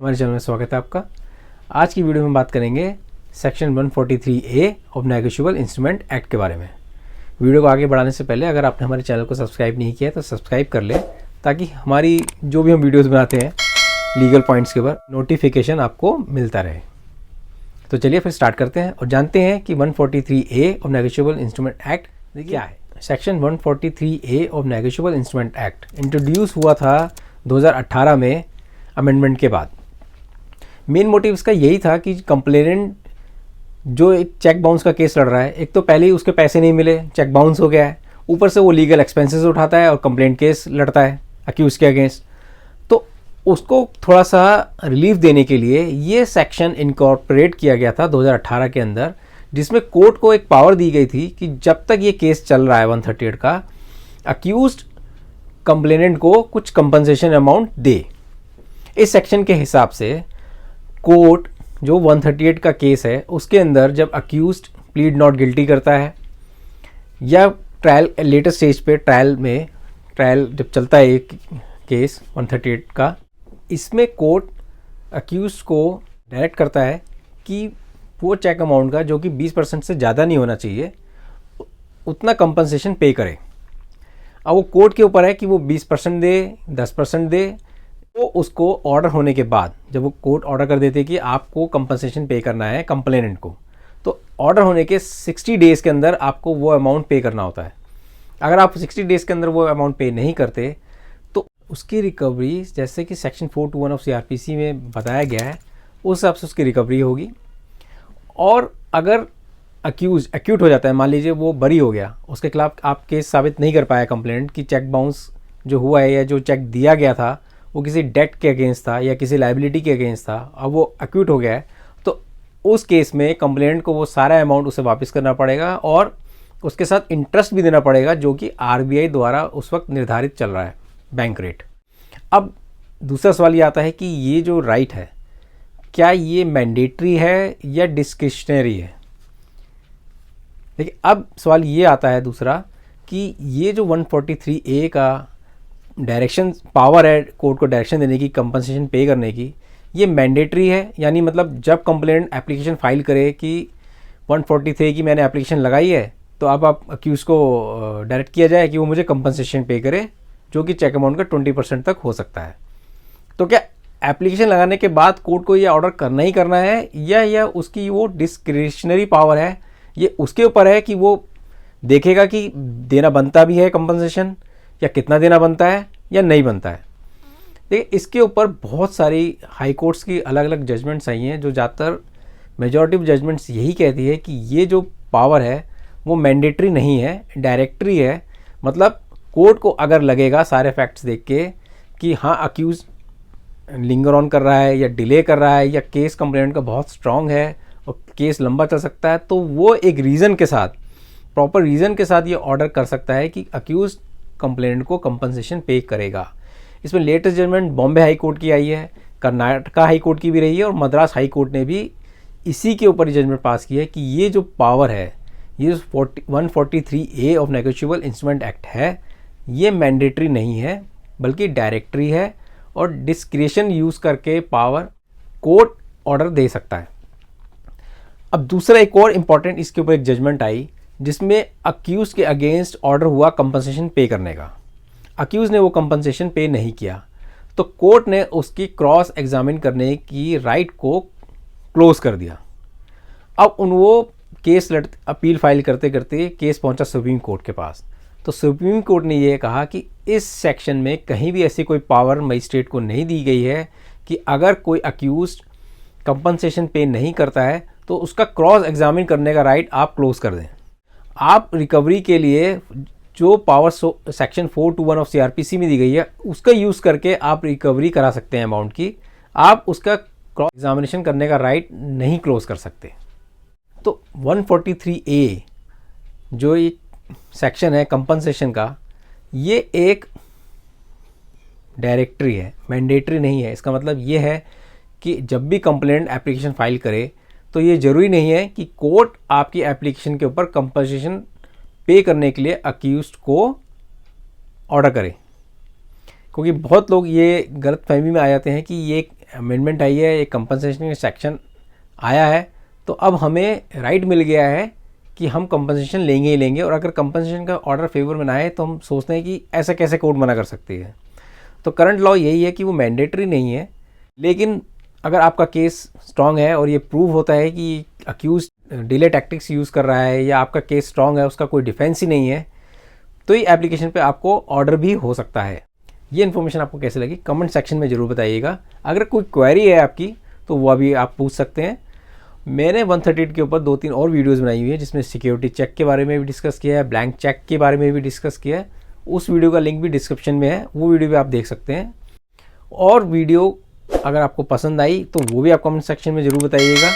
हमारे चैनल में स्वागत है आपका। आज की वीडियो में बात करेंगे section 143A of negotiable instrument act के बारे में। वीडियो को आगे बढ़ाने से पहले अगर आपने हमारे चैनल को सब्सक्राइब नहीं किया है तो सब्सक्राइब कर लें, ताकि हमारी जो भी हम वीडियोस बनाते हैं लीगल पॉइंट्स के ऊपर नोटिफिकेशन आपको मिलता रहे। तो चलिए फिर स्टार्ट करते हैं और जानते हैं कि 143A of negotiable instrument act क्या है। Section 143A of negotiable instrument act introduce हुआ था 2018 में अमेंडमेंट के बाद। मेन मोटिव इसका यही था कि कंप्लेनेंट जो एक चेक बाउंस का केस लड़ रहा है, एक तो पहले ही उसके पैसे नहीं मिले, चेक बाउंस हो गया है, ऊपर से वो लीगल एक्सपेंसेस उठाता है और कंप्लेंट केस लड़ता है अक्यूज के अगेंस्ट। तो उसको थोड़ा सा रिलीफ देने के लिए ये सेक्शन इनकॉर्पोरेट किया गया था 2018 के अंदर, जिसमें कोर्ट को एक पावर दी गई थी कि जब तक ये केस चल रहा है 138 का, अक्यूज्ड कंप्लेनेंट को कुछ कंपनसेशन अमाउंट दे। इस सेक्शन के हिसाब से कोर्ट जो 138 का केस है उसके अंदर जब अक्यूज्ड प्लीड नॉट गिल्टी करता है या ट्रायल लेटेस्ट स्टेज पे ट्रायल जब चलता है एक केस 138 का, इसमें कोर्ट अक्यूज्ड को डायरेक्ट करता है कि वो चेक अमाउंट का जो कि 20% से ज़्यादा नहीं होना चाहिए उतना कंपनसेशन पे करे। अब वो कोर्ट के ऊपर है कि वो 20% दे, 10% दे। तो उसको ऑर्डर होने के बाद जब वो कोर्ट ऑर्डर कर देते कि आपको कंपनसेशन पे करना है कंप्लेनेंट को, तो ऑर्डर होने के 60 डेज़ के अंदर आपको वो अमाउंट पे करना होता है। अगर आप 60 डेज़ के अंदर वो अमाउंट पे नहीं करते तो उसकी रिकवरी, जैसे कि सेक्शन 421 ऑफ CRPC में बताया गया है, उस हिसाब से उसकी रिकवरी होगी। और अगर एक्यूट हो जाता है, मान लीजिए वो बरी हो गया, उसके खिलाफ आप केस साबित नहीं कर पाया कंप्लेनेंट कि चेक बाउंस जो हुआ है या जो चेक दिया गया था वो किसी डेट के अगेंस्ट था या किसी लाइबिलिटी के अगेंस्ट था, अब वो एक्यूट हो गया है, तो उस केस में कंप्लेनेंट को वो सारा अमाउंट उसे वापस करना पड़ेगा और उसके साथ इंटरेस्ट भी देना पड़ेगा, जो कि RBI द्वारा उस वक्त निर्धारित चल रहा है, बैंक रेट। अब दूसरा सवाल ये आता है कि ये जो राइट है, क्या ये मैंडेटरी है या डिस्क्रिशनरी है। देखिए, अब सवाल ये आता है दूसरा कि ये जो 143A का डायरेक्शन पावर है कोर्ट को डायरेक्शन देने की, कंपनसेशन पे करने की, ये मैंडेटरी है, यानी मतलब जब कंप्लेंट एप्लीकेशन फाइल करे कि 143 की मैंने एप्लीकेशन लगाई है, तो अब आप अक्यूज को डायरेक्ट किया जाए कि वो मुझे कंपनसेशन पे करे, जो कि चेक अमाउंट का 20% तक हो सकता है। तो क्या एप्लीकेशन लगाने के बाद कोर्ट को ये ऑर्डर करना ही करना है या उसकी वो डिस्क्रिशनरी पावर है, ये उसके ऊपर है कि वो देखेगा कि देना बनता भी है कंपनसेशन या कितना देना बनता है या नहीं बनता है। देखिए, इसके ऊपर बहुत सारी हाई कोर्ट्स की अलग अलग जजमेंट्स आई हैं, जो ज़्यादातर मेजॉरिटी ऑफ जजमेंट्स यही कहती है कि ये जो पावर है वो मैंडेटरी नहीं है, डायरेक्टरी है। मतलब कोर्ट को अगर लगेगा सारे फैक्ट्स देख के कि हाँ अक्यूज लिंगर ऑन कर रहा है या डिले कर रहा है या केस कंप्लेंट का बहुत स्ट्रांग है और केस लंबा चल सकता है, तो वो एक रीज़न के साथ, प्रॉपर रीज़न के साथ ये ऑर्डर कर सकता है कि अक्यूज कंप्लेनेंट को कंपनसेशन पे करेगा। इसमें latest judgement Bombay High Court की आई है, कर्नाटका हाई कोर्ट की भी रही है और मद्रास हाई कोर्ट ने भी इसी के ऊपर जजमेंट पास की है कि ये जो पावर है, ये 143A of negotiable instrument act है, ये मैंडेटरी नहीं है बल्कि डायरेक्टरी है और डिस्क्रिशन यूज़ करके पावर कोर्ट ऑर्डर दे सकता है। अब दूसरा एक और इम्पॉर्टेंट इसके ऊपर एक जजमेंट आई जिसमें अक्यूज के अगेंस्ट ऑर्डर हुआ कंपनसेशन पे करने का। अक्यूज ने वो कंपनसेशन पे नहीं किया, तो कोर्ट ने उसकी क्रॉस एग्जामिन करने की राइट को क्लोज कर दिया। अब वो केस अपील फाइल करते करते केस पहुंचा सुप्रीम कोर्ट के पास। तो सुप्रीम कोर्ट ने ये कहा कि इस सेक्शन में कहीं भी ऐसी कोई पावर मजिस्ट्रेट को नहीं दी गई है कि अगर कोई अक्यूज कंपनसेशन पे नहीं करता है तो उसका क्रॉस एग्जामिन करने का राइट आप क्लोज कर दें। आप रिकवरी के लिए जो पावर सेक्शन 421 ऑफ CRPC में दी गई है उसका यूज़ करके आप रिकवरी करा सकते हैं अमाउंट की, आप उसका क्रॉस एग्जामिनेशन करने का राइट नहीं क्लोज कर सकते। तो 143A जो ये सेक्शन है कंपनसेशन का, ये एक डायरेक्टरी है, मैंडेटरी नहीं है। इसका मतलब ये है कि जब भी कंप्लेंट एप्लीकेशन फाइल करे तो ये ज़रूरी नहीं है कि कोर्ट आपकी एप्लीकेशन के ऊपर कंपनसेशन पे करने के लिए अक्यूज्ड को ऑर्डर करे। क्योंकि बहुत लोग ये गलत फहमी में आ जाते हैं कि ये अमेंडमेंट आई है, एक कंपनसेशन का सेक्शन आया है, तो अब हमें राइट मिल गया है कि हम कंपनसेशन लेंगे ही लेंगे। और अगर कंपनसेशन का ऑर्डर फेवर में ना आए तो हम सोचते हैं कि ऐसा कैसे कोर्ट मना कर सकती है। तो करंट लॉ यही है कि वो मैंडेटरी नहीं है, लेकिन अगर आपका केस स्ट्रांग है और ये प्रूव होता है कि अक्यूज डिले टैक्टिक्स यूज़ कर रहा है या आपका केस स्ट्रांग है, उसका कोई डिफेंस ही नहीं है, तो ये एप्लीकेशन पे आपको ऑर्डर भी हो सकता है। ये इन्फॉर्मेशन आपको कैसे लगी कमेंट सेक्शन में ज़रूर बताइएगा। अगर कोई क्वेरी है आपकी तो वो अभी आप पूछ सकते हैं। मैंने 138 के ऊपर 2-3 और वीडियोस बनाई हुई है जिसमें सिक्योरिटी चेक के बारे में भी डिस्कस किया है, ब्लैंक चेक के बारे में भी डिस्कस किया है। उस वीडियो का लिंक भी डिस्क्रिप्शन में है, वो वीडियो भी आप देख सकते हैं। और वीडियो अगर आपको पसंद आई तो वो भी आप कमेंट सेक्शन में ज़रूर बताइएगा।